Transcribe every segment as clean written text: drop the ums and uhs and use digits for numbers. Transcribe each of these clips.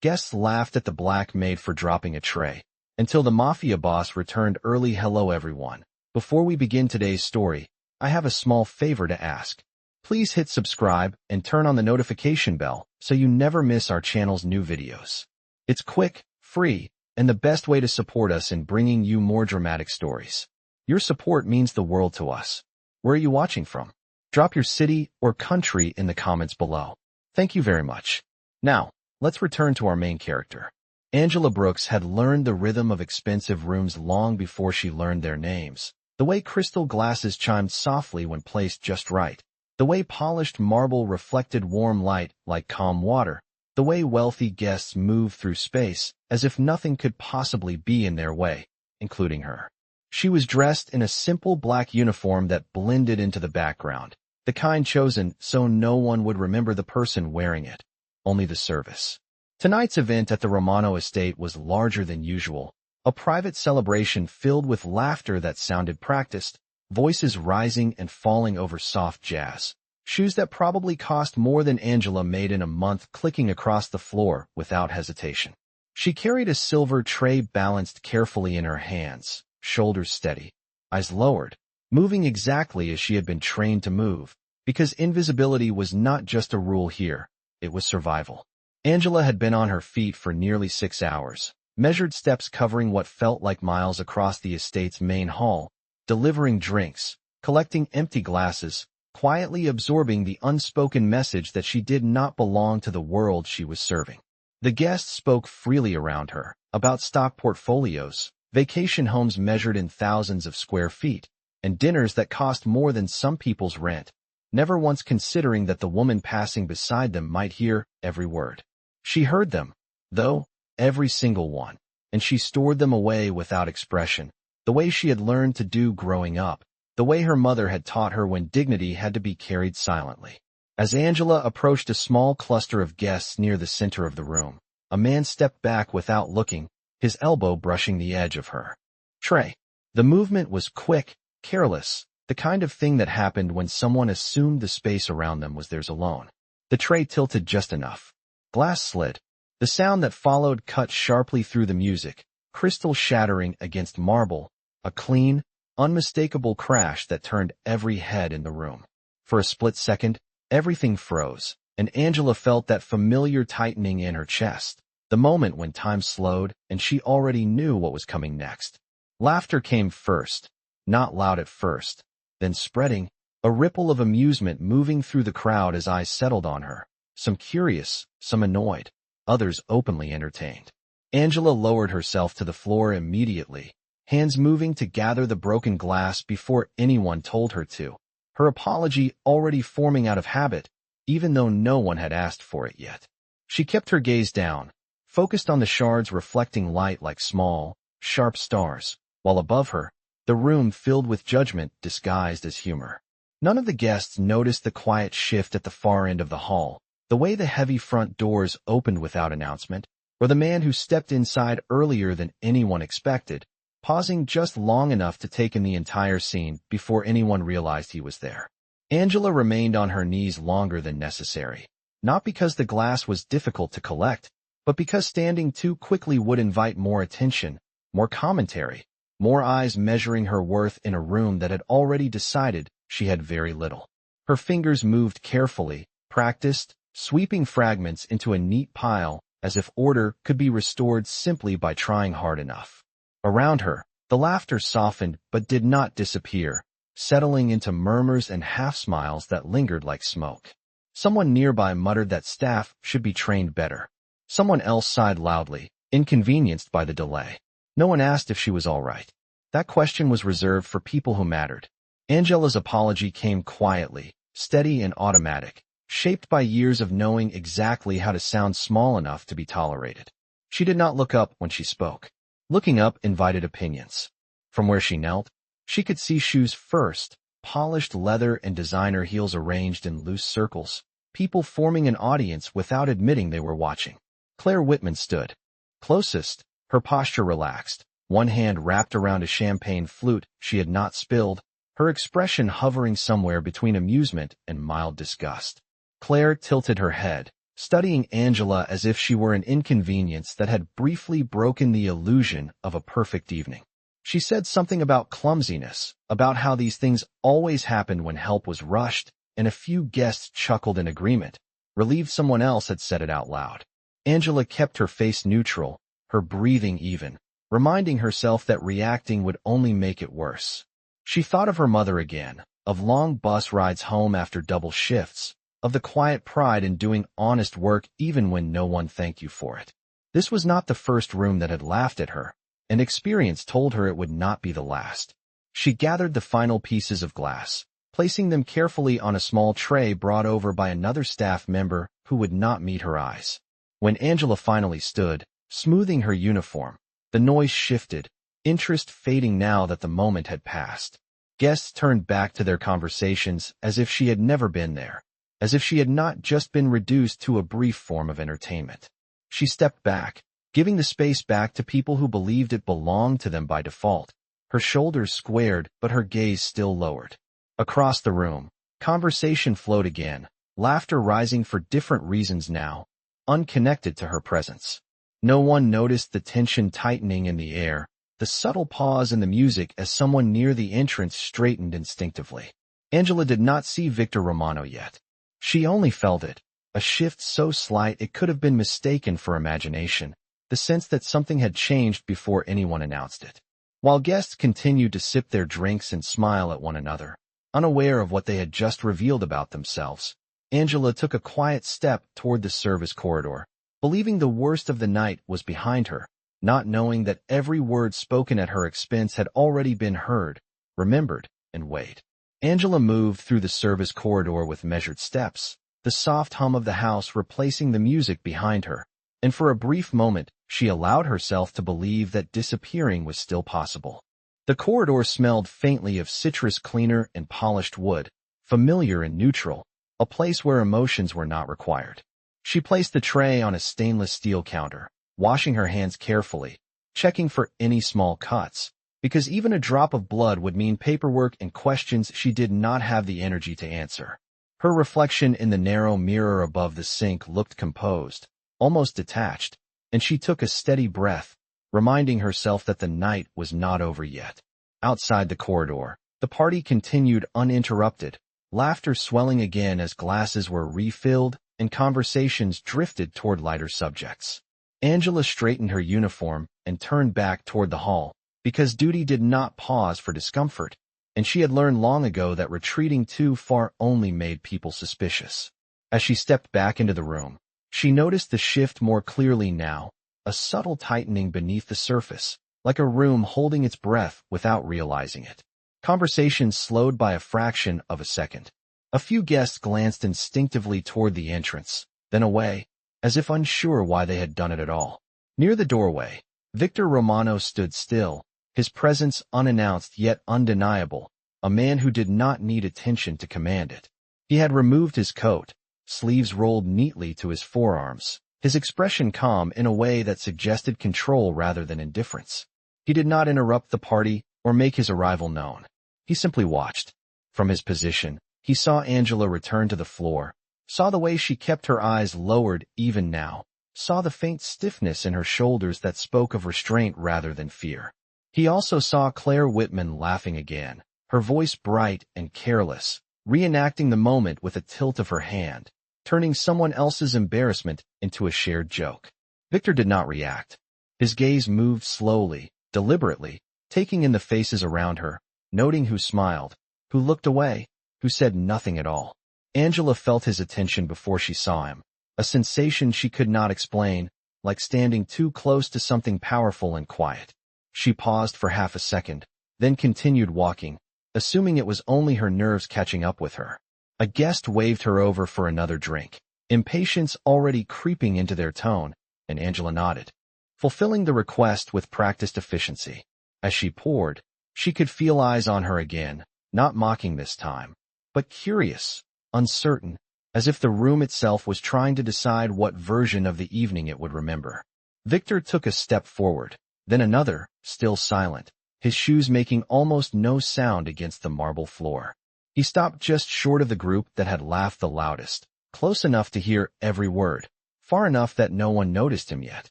Guests laughed at the Black Maid for dropping a tray, until the Mafia Boss returned early. Hello everyone. Before we begin today's story, I have a small favor to ask. Please hit subscribe and turn on the notification bell so you never miss our channel's new videos. It's quick, free, and the best way to support us in bringing you more dramatic stories. Your support means the world to us. Where are you watching from? Drop your city or country in the comments below. Thank you very much. Now, let's return to our main character. Angela Brooks had learned the rhythm of expensive rooms long before she learned their names. The way crystal glasses chimed softly when placed just right. The way polished marble reflected warm light like calm water. The way wealthy guests moved through space as if nothing could possibly be in their way, including her. She was dressed in a simple black uniform that blended into the background, the kind chosen so no one would remember the person wearing it, only the service. Tonight's event at the Romano estate was larger than usual, a private celebration filled with laughter that sounded practiced, voices rising and falling over soft jazz. Shoes that probably cost more than Angela made in a month clicking across the floor without hesitation. She carried a silver tray balanced carefully in her hands, shoulders steady, eyes lowered, moving exactly as she had been trained to move, because invisibility was not just a rule here, it was survival. Angela had been on her feet for nearly 6 hours, measured steps covering what felt like miles across the estate's main hall, delivering drinks, collecting empty glasses, quietly absorbing the unspoken message that she did not belong to the world she was serving. The guests spoke freely around her, about stock portfolios, vacation homes measured in thousands of square feet, and dinners that cost more than some people's rent, never once considering that the woman passing beside them might hear every word. She heard them, though, every single one, and she stored them away without expression, the way she had learned to do growing up, the way her mother had taught her when dignity had to be carried silently. As Angela approached a small cluster of guests near the center of the room, a man stepped back without looking, his elbow brushing the edge of her tray. The movement was quick, careless, the kind of thing that happened when someone assumed the space around them was theirs alone. The tray tilted just enough. Glass slid. The sound that followed cut sharply through the music, crystal shattering against marble, a clean, unmistakable crash that turned every head in the room. For a split second, everything froze, and Angela felt that familiar tightening in her chest, the moment when time slowed and she already knew what was coming next. Laughter came first, not loud at first, then spreading, a ripple of amusement moving through the crowd as eyes settled on her, some curious, some annoyed, others openly entertained. Angela lowered herself to the floor immediately, hands moving to gather the broken glass before anyone told her to, her apology already forming out of habit, even though no one had asked for it yet. She kept her gaze down, focused on the shards reflecting light like small, sharp stars, while above her, the room filled with judgment disguised as humor. None of the guests noticed the quiet shift at the far end of the hall, the way the heavy front doors opened without announcement, or the man who stepped inside earlier than anyone expected, pausing just long enough to take in the entire scene before anyone realized he was there. Angela remained on her knees longer than necessary, not because the glass was difficult to collect, but because standing too quickly would invite more attention, more commentary, more eyes measuring her worth in a room that had already decided she had very little. Her fingers moved carefully, practiced, sweeping fragments into a neat pile as if order could be restored simply by trying hard enough. Around her, the laughter softened but did not disappear, settling into murmurs and half-smiles that lingered like smoke. Someone nearby muttered that staff should be trained better. Someone else sighed loudly, inconvenienced by the delay. No one asked if she was all right. That question was reserved for people who mattered. Angela's apology came quietly, steady and automatic, shaped by years of knowing exactly how to sound small enough to be tolerated. She did not look up when she spoke. Looking up invited opinions. From where she knelt, she could see shoes first, polished leather and designer heels arranged in loose circles, people forming an audience without admitting they were watching. Claire Whitman stood closest, her posture relaxed, one hand wrapped around a champagne flute she had not spilled, her expression hovering somewhere between amusement and mild disgust. Claire tilted her head, studying Angela as if she were an inconvenience that had briefly broken the illusion of a perfect evening. She said something about clumsiness, about how these things always happened when help was rushed, and a few guests chuckled in agreement, relieved someone else had said it out loud. Angela kept her face neutral, her breathing even, reminding herself that reacting would only make it worse. She thought of her mother again, of long bus rides home after double shifts, of the quiet pride in doing honest work even when no one thanked you for it. This was not the first room that had laughed at her, and experience told her it would not be the last. She gathered the final pieces of glass, placing them carefully on a small tray brought over by another staff member who would not meet her eyes. When Angela finally stood, smoothing her uniform, the noise shifted, interest fading now that the moment had passed. Guests turned back to their conversations as if she had never been there, as if she had not just been reduced to a brief form of entertainment. She stepped back, giving the space back to people who believed it belonged to them by default. Her shoulders squared, but her gaze still lowered. Across the room, conversation flowed again, laughter rising for different reasons now, unconnected to her presence. No one noticed the tension tightening in the air, the subtle pause in the music as someone near the entrance straightened instinctively. Angela did not see Victor Romano yet. She only felt it, a shift so slight it could have been mistaken for imagination, the sense that something had changed before anyone announced it. While guests continued to sip their drinks and smile at one another, unaware of what they had just revealed about themselves, Angela took a quiet step toward the service corridor, believing the worst of the night was behind her, not knowing that every word spoken at her expense had already been heard, remembered, and weighed. Angela moved through the service corridor with measured steps, the soft hum of the house replacing the music behind her, and for a brief moment, she allowed herself to believe that disappearing was still possible. The corridor smelled faintly of citrus cleaner and polished wood, familiar and neutral, a place where emotions were not required. She placed the tray on a stainless steel counter, washing her hands carefully, checking for any small cuts, because even a drop of blood would mean paperwork and questions she did not have the energy to answer. Her reflection in the narrow mirror above the sink looked composed, almost detached, and she took a steady breath, reminding herself that the night was not over yet. Outside the corridor, the party continued uninterrupted, laughter swelling again as glasses were refilled and conversations drifted toward lighter subjects. Angela straightened her uniform and turned back toward the hall, because duty did not pause for discomfort, and she had learned long ago that retreating too far only made people suspicious. As she stepped back into the room, she noticed the shift more clearly now, a subtle tightening beneath the surface, like a room holding its breath without realizing it. Conversations slowed by a fraction of a second. A few guests glanced instinctively toward the entrance, then away, as if unsure why they had done it at all. Near the doorway, Victor Romano stood still, his presence unannounced yet undeniable, a man who did not need attention to command it. He had removed his coat, sleeves rolled neatly to his forearms, his expression calm in a way that suggested control rather than indifference. He did not interrupt the party or make his arrival known. He simply watched. From his position, he saw Angela return to the floor, saw the way she kept her eyes lowered even now, saw the faint stiffness in her shoulders that spoke of restraint rather than fear. He also saw Claire Whitman laughing again, her voice bright and careless, reenacting the moment with a tilt of her hand, turning someone else's embarrassment into a shared joke. Victor did not react. His gaze moved slowly, deliberately, taking in the faces around her, noting who smiled, who looked away, who said nothing at all. Angela felt his attention before she saw him, a sensation she could not explain, like standing too close to something powerful and quiet. She paused for half a second, then continued walking, assuming it was only her nerves catching up with her. A guest waved her over for another drink, impatience already creeping into their tone, and Angela nodded, fulfilling the request with practiced efficiency. As she poured, she could feel eyes on her again, not mocking this time, but curious, uncertain, as if the room itself was trying to decide what version of the evening it would remember. Victor took a step forward, then another, still silent, his shoes making almost no sound against the marble floor. He stopped just short of the group that had laughed the loudest, close enough to hear every word, far enough that no one noticed him yet.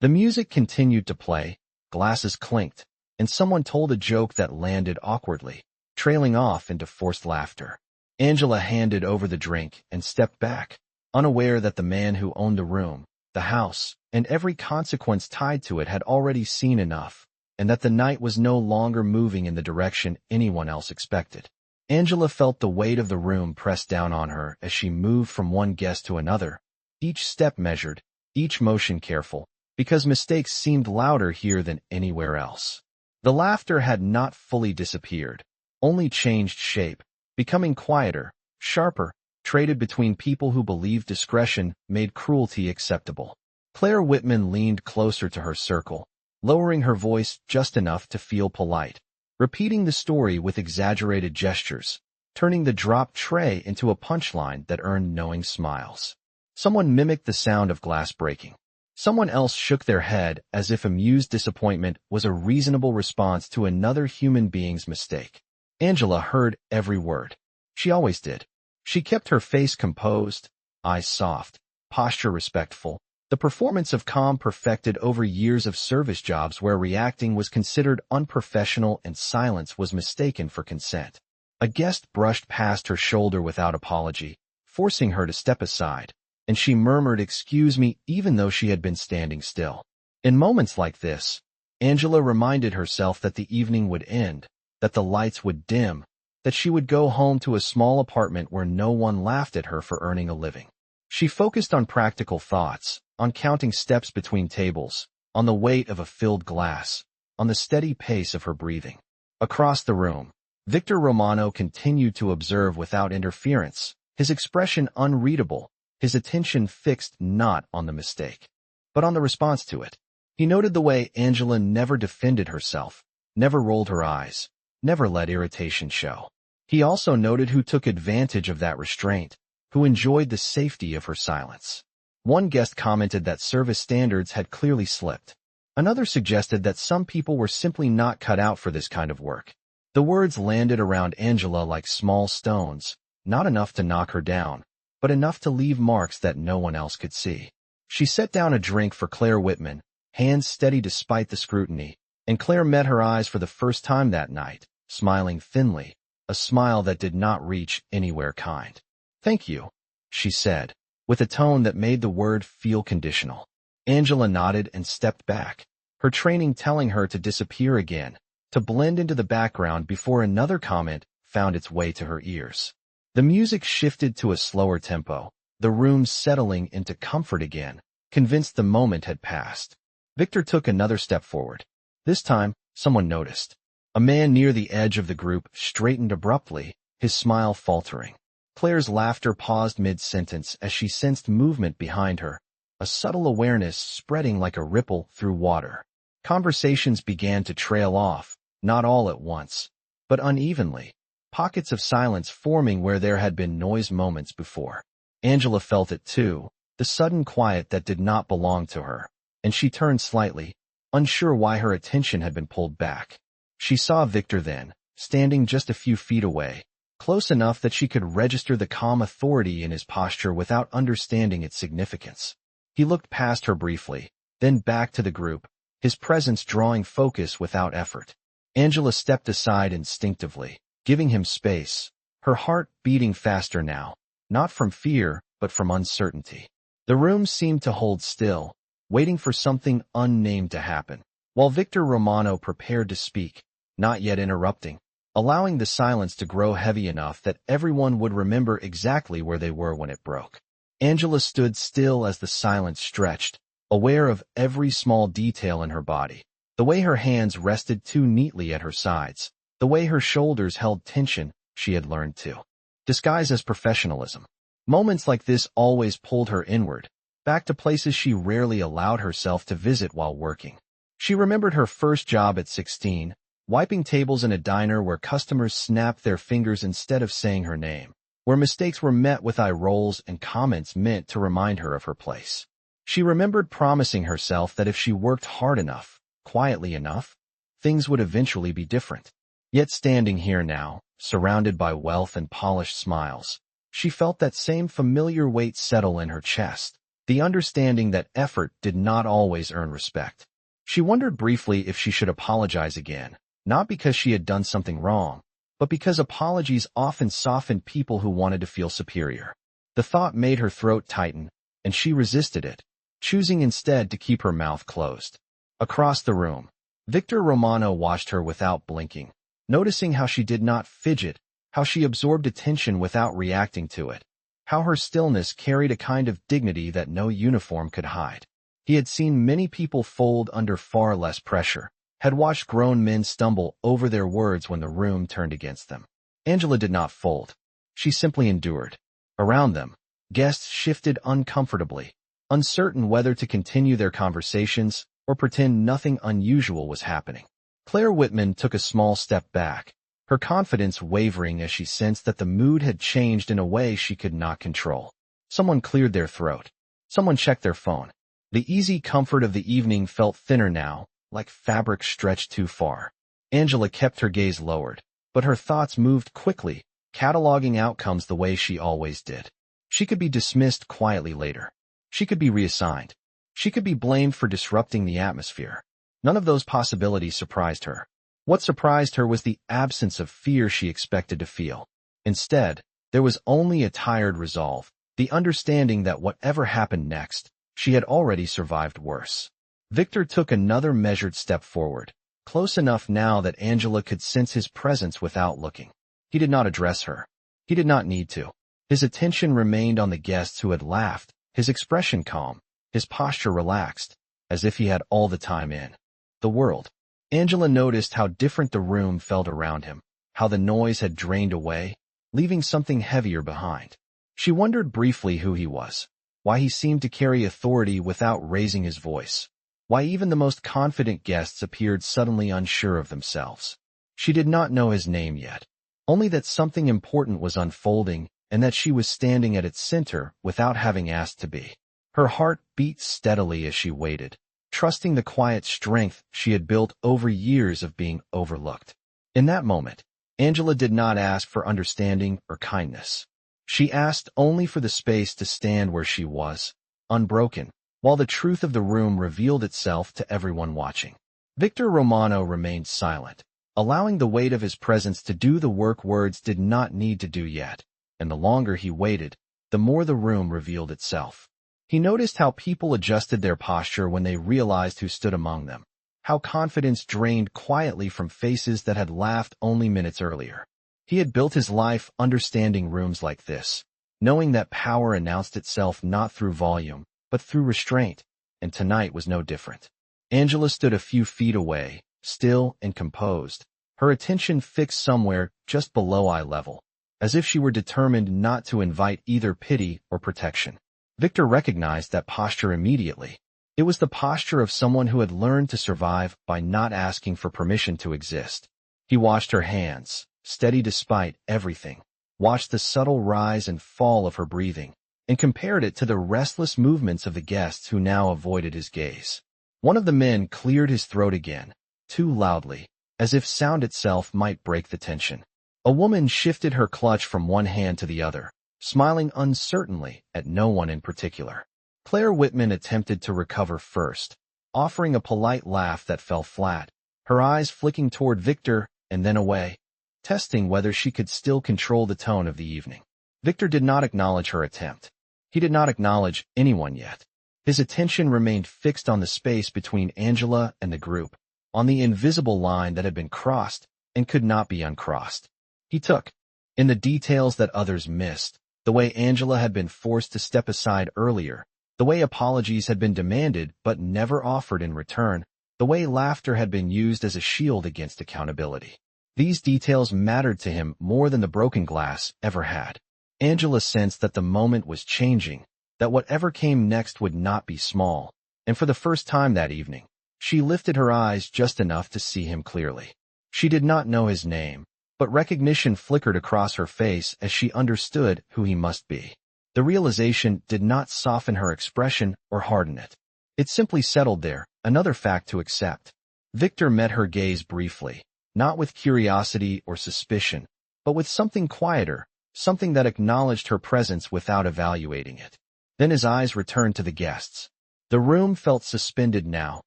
The music continued to play, glasses clinked, and someone told a joke that landed awkwardly, trailing off into forced laughter. Angela handed over the drink and stepped back, unaware that the man who owned the room, the house, and every consequence tied to it had already seen enough, and that the night was no longer moving in the direction anyone else expected. Angela felt the weight of the room press down on her as she moved from one guest to another, each step measured, each motion careful, because mistakes seemed louder here than anywhere else. The laughter had not fully disappeared, only changed shape, becoming quieter, sharper, traded between people who believed discretion made cruelty acceptable. Claire Whitman leaned closer to her circle, lowering her voice just enough to feel polite, repeating the story with exaggerated gestures, turning the dropped tray into a punchline that earned knowing smiles. Someone mimicked the sound of glass breaking. Someone else shook their head as if amused disappointment was a reasonable response to another human being's mistake. Angela heard every word. She always did. She kept her face composed, eyes soft, posture respectful, the performance of calm perfected over years of service jobs where reacting was considered unprofessional and silence was mistaken for consent. A guest brushed past her shoulder without apology, forcing her to step aside, and she murmured "excuse me" even though she had been standing still. In moments like this, Angela reminded herself that the evening would end, that the lights would dim, that she would go home to a small apartment where no one laughed at her for earning a living. She focused on practical thoughts, on counting steps between tables, on the weight of a filled glass, on the steady pace of her breathing. Across the room, Victor Romano continued to observe without interference, his expression unreadable, his attention fixed not on the mistake, but on the response to it. He noted the way Angela never defended herself, never rolled her eyes, never let irritation show. He also noted who took advantage of that restraint, who enjoyed the safety of her silence. One guest commented that service standards had clearly slipped. Another suggested that some people were simply not cut out for this kind of work. The words landed around Angela like small stones, not enough to knock her down, but enough to leave marks that no one else could see. She set down a drink for Claire Whitman, hands steady despite the scrutiny, and Claire met her eyes for the first time that night, smiling thinly, a smile that did not reach anywhere kind. "Thank you," she said, with a tone that made the word feel conditional. Angela nodded and stepped back, her training telling her to disappear again, to blend into the background before another comment found its way to her ears. The music shifted to a slower tempo, the room settling into comfort again, convinced the moment had passed. Victor took another step forward. This time, someone noticed. A man near the edge of the group straightened abruptly, his smile faltering. Claire's laughter paused mid-sentence as she sensed movement behind her, a subtle awareness spreading like a ripple through water. Conversations began to trail off, not all at once, but unevenly, pockets of silence forming where there had been noise moments before. Angela felt it too, the sudden quiet that did not belong to her, and she turned slightly, unsure why her attention had been pulled back. She saw Victor then, standing just a few feet away, close enough that she could register the calm authority in his posture without understanding its significance. He looked past her briefly, then back to the group, his presence drawing focus without effort. Angela stepped aside instinctively, giving him space, her heart beating faster now, not from fear, but from uncertainty. The room seemed to hold still, waiting for something unnamed to happen, while Victor Romano prepared to speak, not yet interrupting, allowing the silence to grow heavy enough that everyone would remember exactly where they were when it broke. Angela stood still as the silence stretched, aware of every small detail in her body, the way her hands rested too neatly at her sides, the way her shoulders held tension she had learned to disguise as professionalism. Moments like this always pulled her inward, back to places she rarely allowed herself to visit while working. She remembered her first job at 16, wiping tables in a diner where customers snapped their fingers instead of saying her name, where mistakes were met with eye rolls and comments meant to remind her of her place. She remembered promising herself that if she worked hard enough, quietly enough, things would eventually be different. Yet standing here now, surrounded by wealth and polished smiles, She felt that same familiar weight settle in her chest, the understanding that effort did not always earn respect. She wondered briefly if she should apologize again, not because she had done something wrong, but because apologies often softened people who wanted to feel superior. The thought made her throat tighten, and she resisted it, choosing instead to keep her mouth closed. Across the room, Victor Romano watched her without blinking, noticing how she did not fidget, how she absorbed attention without reacting to it, how her stillness carried a kind of dignity that no uniform could hide. He had seen many people fold under far less pressure, had watched grown men stumble over their words when the room turned against them. Angela did not fold. She simply endured. Around them, guests shifted uncomfortably, uncertain whether to continue their conversations or pretend nothing unusual was happening. Claire Whitman took a small step back, her confidence wavering as she sensed that the mood had changed in a way she could not control. Someone cleared their throat. Someone checked their phone. The easy comfort of the evening felt thinner now, like fabric stretched too far. Angela kept her gaze lowered, but her thoughts moved quickly, cataloging outcomes the way she always did. She could be dismissed quietly later. She could be reassigned. She could be blamed for disrupting the atmosphere. None of those possibilities surprised her. What surprised her was the absence of fear she expected to feel. Instead, there was only a tired resolve, the understanding that whatever happened next, she had already survived worse. Victor took another measured step forward, close enough now that Angela could sense his presence without looking. He did not address her. He did not need to. His attention remained on the guests who had laughed, his expression calm, his posture relaxed, as if he had all the time in the world. Angela noticed how different the room felt around him, how the noise had drained away, leaving something heavier behind. She wondered briefly who he was, why he seemed to carry authority without raising his voice, why even the most confident guests appeared suddenly unsure of themselves. She did not know his name yet, only that something important was unfolding and that she was standing at its center without having asked to be. Her heart beat steadily as she waited, trusting the quiet strength she had built over years of being overlooked. In that moment, Angela did not ask for understanding or kindness. She asked only for the space to stand where she was, unbroken, while the truth of the room revealed itself to everyone watching. Victor Romano remained silent, allowing the weight of his presence to do the work words did not need to do yet, and the longer he waited, the more the room revealed itself. He noticed how people adjusted their posture when they realized who stood among them, how confidence drained quietly from faces that had laughed only minutes earlier. He had built his life understanding rooms like this, knowing that power announced itself not through volume, but through restraint, and tonight was no different. Angela stood a few feet away, still and composed, her attention fixed somewhere just below eye level, as if she were determined not to invite either pity or protection. Victor recognized that posture immediately. It was the posture of someone who had learned to survive by not asking for permission to exist. He watched her hands, steady despite everything, watched the subtle rise and fall of her breathing, and compared it to the restless movements of the guests who now avoided his gaze. One of the men cleared his throat again, too loudly, as if sound itself might break the tension. A woman shifted her clutch from one hand to the other, smiling uncertainly at no one in particular. Claire Whitman attempted to recover first, offering a polite laugh that fell flat, her eyes flicking toward Victor and then away, testing whether she could still control the tone of the evening. Victor did not acknowledge her attempt. He did not acknowledge anyone yet. His attention remained fixed on the space between Angela and the group, on the invisible line that had been crossed and could not be uncrossed. He took in the details that others missed, the way Angela had been forced to step aside earlier, the way apologies had been demanded but never offered in return, the way laughter had been used as a shield against accountability. These details mattered to him more than the broken glass ever had. Angela sensed that the moment was changing, that whatever came next would not be small, and for the first time that evening, she lifted her eyes just enough to see him clearly. She did not know his name, but recognition flickered across her face as she understood who he must be. The realization did not soften her expression or harden it. It simply settled there, another fact to accept. Victor met her gaze briefly, not with curiosity or suspicion, but with something quieter, something that acknowledged her presence without evaluating it. Then his eyes returned to the guests. The room felt suspended now,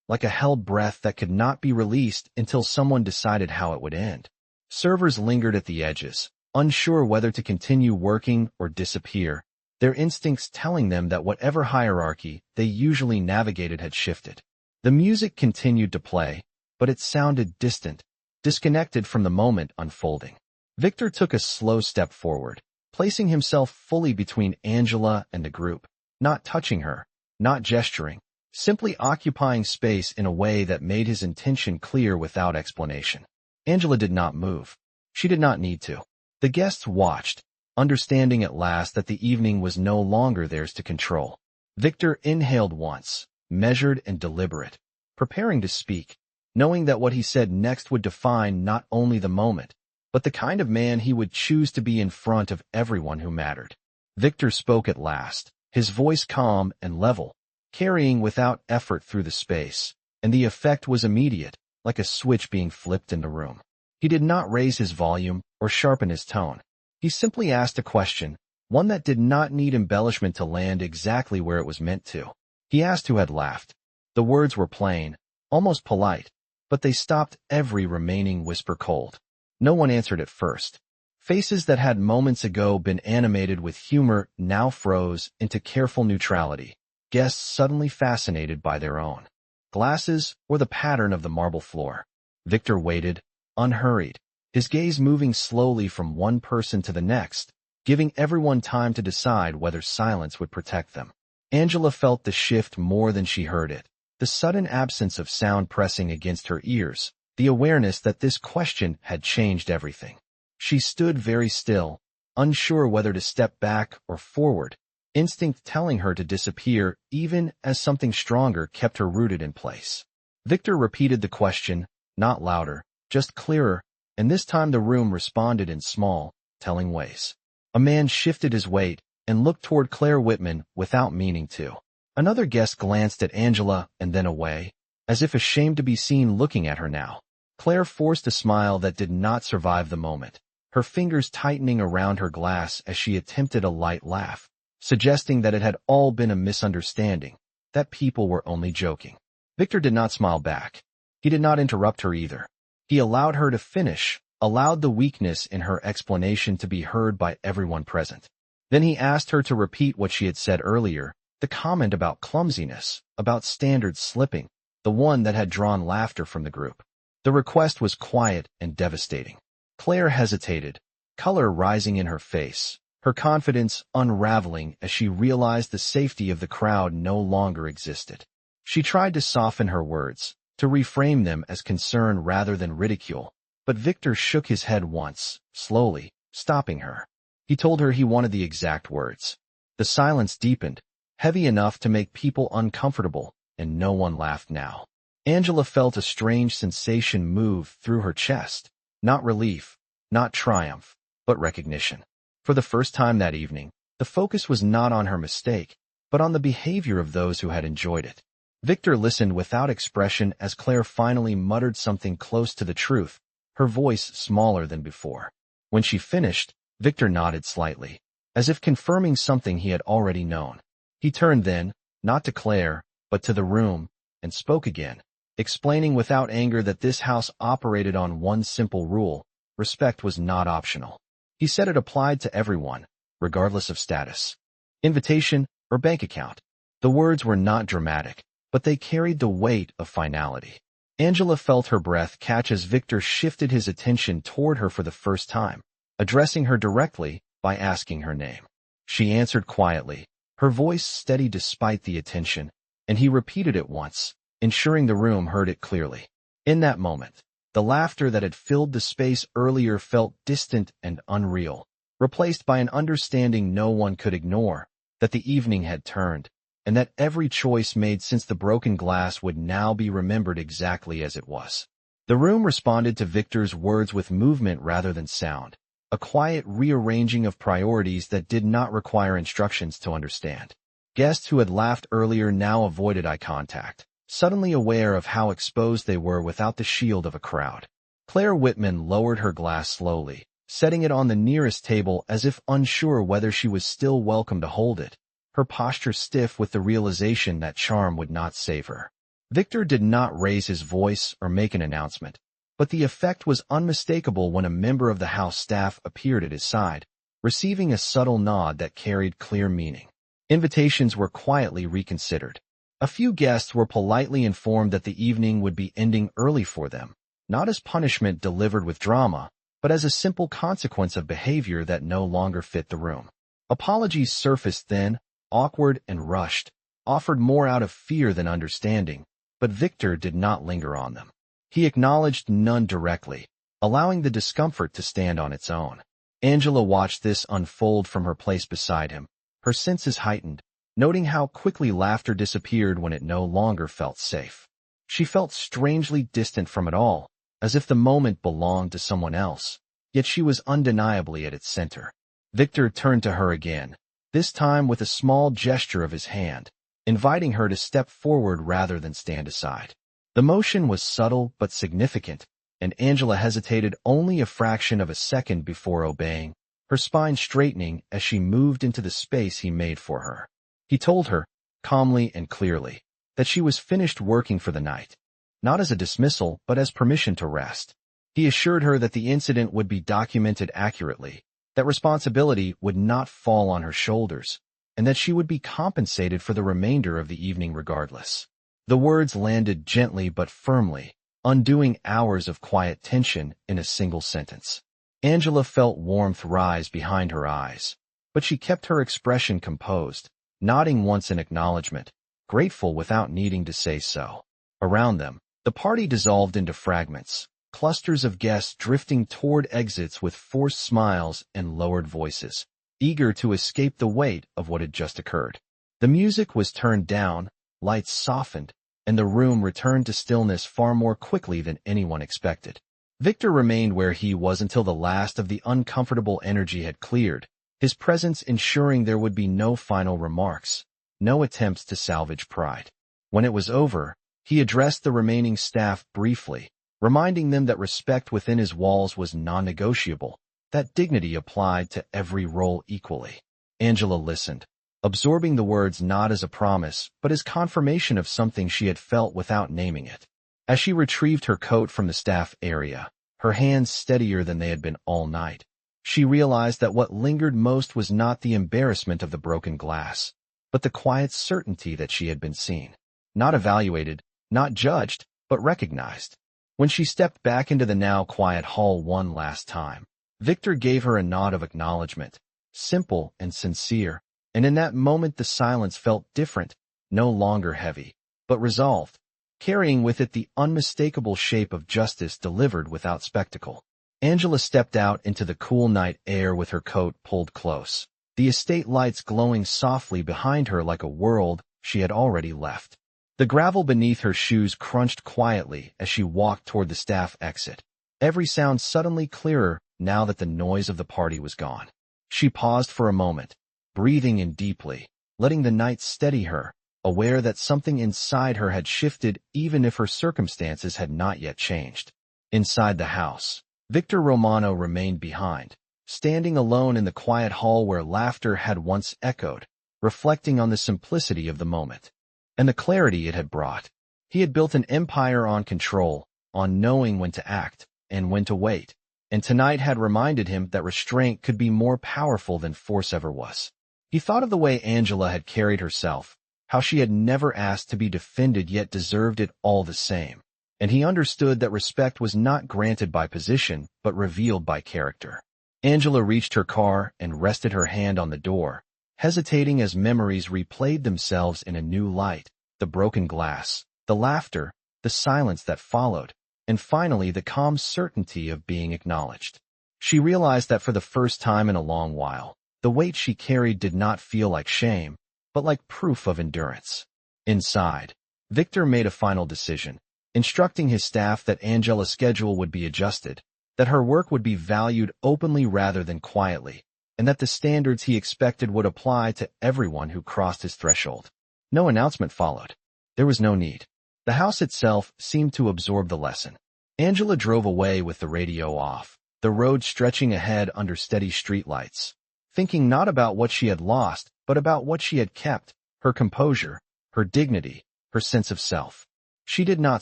like a held breath that could not be released until someone decided how it would end. Servers lingered at the edges, unsure whether to continue working or disappear, their instincts telling them that whatever hierarchy they usually navigated had shifted. The music continued to play, but it sounded distant, disconnected from the moment unfolding. Victor took a slow step forward, placing himself fully between Angela and the group, not touching her, not gesturing, simply occupying space in a way that made his intention clear without explanation. Angela did not move. She did not need to. The guests watched, understanding at last that the evening was no longer theirs to control. Victor inhaled once, measured and deliberate, preparing to speak, knowing that what he said next would define not only the moment, but the kind of man he would choose to be in front of everyone who mattered. Victor spoke at last, his voice calm and level, carrying without effort through the space, and the effect was immediate, like a switch being flipped in the room. He did not raise his volume or sharpen his tone. He simply asked a question, one that did not need embellishment to land exactly where it was meant to. He asked who had laughed. The words were plain, almost polite, but they stopped every remaining whisper cold. No one answered at first. Faces that had moments ago been animated with humor now froze into careful neutrality, guests suddenly fascinated by their own glasses or the pattern of the marble floor. Victor waited, unhurried, his gaze moving slowly from one person to the next, giving everyone time to decide whether silence would protect them. Angela felt the shift more than she heard it, the sudden absence of sound pressing against her ears, the awareness that this question had changed everything. She stood very still, unsure whether to step back or forward, instinct telling her to disappear even as something stronger kept her rooted in place. Victor repeated the question, not louder, just clearer, and this time the room responded in small, telling ways. A man shifted his weight and looked toward Claire Whitman without meaning to. Another guest glanced at Angela and then away, as if ashamed to be seen looking at her now. Claire forced a smile that did not survive the moment, her fingers tightening around her glass as she attempted a light laugh, suggesting that it had all been a misunderstanding, that people were only joking. Victor did not smile back. He did not interrupt her either. He allowed her to finish, allowed the weakness in her explanation to be heard by everyone present. Then he asked her to repeat what she had said earlier, the comment about clumsiness, about standards slipping, the one that had drawn laughter from the group. The request was quiet and devastating. Claire hesitated, color rising in her face, her confidence unraveling as she realized the safety of the crowd no longer existed. She tried to soften her words, to reframe them as concern rather than ridicule, but Victor shook his head once, slowly, stopping her. He told her he wanted the exact words. The silence deepened, heavy enough to make people uncomfortable, and no one laughed now. Angela felt a strange sensation move through her chest, not relief, not triumph, but recognition. For the first time that evening, the focus was not on her mistake, but on the behavior of those who had enjoyed it. Victor listened without expression as Claire finally muttered something close to the truth, her voice smaller than before. When she finished, Victor nodded slightly, as if confirming something he had already known. He turned then, not to Claire, but to the room, and spoke again, explaining without anger that this house operated on one simple rule: respect was not optional. He said it applied to everyone, regardless of status, invitation, or bank account. The words were not dramatic, but they carried the weight of finality. Angela felt her breath catch as Victor shifted his attention toward her for the first time, addressing her directly by asking her name. She answered quietly, her voice steady despite the attention, and he repeated it once, ensuring the room heard it clearly. In that moment, the laughter that had filled the space earlier felt distant and unreal, replaced by an understanding no one could ignore, that the evening had turned, and that every choice made since the broken glass would now be remembered exactly as it was. The room responded to Victor's words with movement rather than sound, a quiet rearranging of priorities that did not require instructions to understand. Guests who had laughed earlier now avoided eye contact, suddenly aware of how exposed they were without the shield of a crowd. Claire Whitman lowered her glass slowly, setting it on the nearest table as if unsure whether she was still welcome to hold it, her posture stiff with the realization that charm would not save her. Victor did not raise his voice or make an announcement, but the effect was unmistakable when a member of the house staff appeared at his side, receiving a subtle nod that carried clear meaning. Invitations were quietly reconsidered. A few guests were politely informed that the evening would be ending early for them, not as punishment delivered with drama, but as a simple consequence of behavior that no longer fit the room. Apologies surfaced then, awkward and rushed, offered more out of fear than understanding, but Victor did not linger on them. He acknowledged none directly, allowing the discomfort to stand on its own. Angela watched this unfold from her place beside him, her senses heightened, noting how quickly laughter disappeared when it no longer felt safe. She felt strangely distant from it all, as if the moment belonged to someone else, yet she was undeniably at its center. Victor turned to her again, this time with a small gesture of his hand, inviting her to step forward rather than stand aside. The motion was subtle but significant, and Angela hesitated only a fraction of a second before obeying, her spine straightening as she moved into the space he made for her. He told her, calmly and clearly, that she was finished working for the night, not as a dismissal but as permission to rest. He assured her that the incident would be documented accurately, that responsibility would not fall on her shoulders, and that she would be compensated for the remainder of the evening regardless. The words landed gently but firmly, undoing hours of quiet tension in a single sentence. Angela felt warmth rise behind her eyes, but she kept her expression composed, nodding once in acknowledgement, grateful without needing to say so. Around them, the party dissolved into fragments, clusters of guests drifting toward exits with forced smiles and lowered voices, eager to escape the weight of what had just occurred. The music was turned down, lights softened, and the room returned to stillness far more quickly than anyone expected. Victor remained where he was until the last of the uncomfortable energy had cleared, his presence ensuring there would be no final remarks, no attempts to salvage pride. When it was over, he addressed the remaining staff briefly, reminding them that respect within his walls was non-negotiable, that dignity applied to every role equally. Angela listened, absorbing the words not as a promise, but as confirmation of something she had felt without naming it. As she retrieved her coat from the staff area, her hands steadier than they had been all night, she realized that what lingered most was not the embarrassment of the broken glass, but the quiet certainty that she had been seen. Not evaluated, not judged, but recognized. When she stepped back into the now quiet hall one last time, Victor gave her a nod of acknowledgement, simple and sincere, and in that moment the silence felt different, no longer heavy, but resolved, carrying with it the unmistakable shape of justice delivered without spectacle. Angela stepped out into the cool night air with her coat pulled close, the estate lights glowing softly behind her like a world she had already left. The gravel beneath her shoes crunched quietly as she walked toward the staff exit, every sound suddenly clearer now that the noise of the party was gone. She paused for a moment, breathing in deeply, letting the night steady her, aware that something inside her had shifted even if her circumstances had not yet changed. Inside the house, Victor Romano remained behind, standing alone in the quiet hall where laughter had once echoed, reflecting on the simplicity of the moment and the clarity it had brought. He had built an empire on control, on knowing when to act and when to wait, and tonight had reminded him that restraint could be more powerful than force ever was. He thought of the way Angela had carried herself, how she had never asked to be defended yet deserved it all the same, and he understood that respect was not granted by position but revealed by character. Angela reached her car and rested her hand on the door, hesitating as memories replayed themselves in a new light, the broken glass, the laughter, the silence that followed, and finally the calm certainty of being acknowledged. She realized that for the first time in a long while, the weight she carried did not feel like shame, but like proof of endurance. Inside, Victor made a final decision, instructing his staff that Angela's schedule would be adjusted, that her work would be valued openly rather than quietly, and that the standards he expected would apply to everyone who crossed his threshold. No announcement followed. There was no need. The house itself seemed to absorb the lesson. Angela drove away with the radio off, the road stretching ahead under steady streetlights, thinking not about what she had lost, but about what she had kept, her composure, her dignity, her sense of self. She did not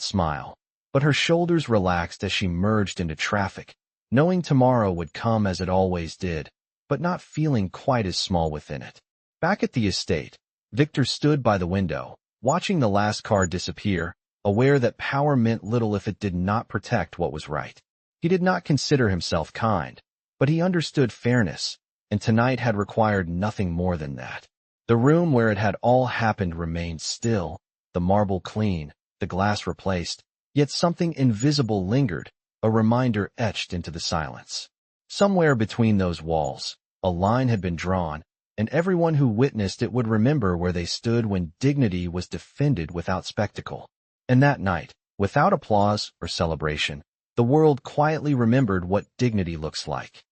smile, but her shoulders relaxed as she merged into traffic, knowing tomorrow would come as it always did, but not feeling quite as small within it. Back at the estate, Victor stood by the window, watching the last car disappear, aware that power meant little if it did not protect what was right. He did not consider himself kind, but he understood fairness, and tonight had required nothing more than that. The room where it had all happened remained still, the marble clean, the glass replaced, yet something invisible lingered, a reminder etched into the silence. Somewhere between those walls, a line had been drawn, and everyone who witnessed it would remember where they stood when dignity was defended without spectacle. And that night, without applause or celebration, the world quietly remembered what dignity looks like.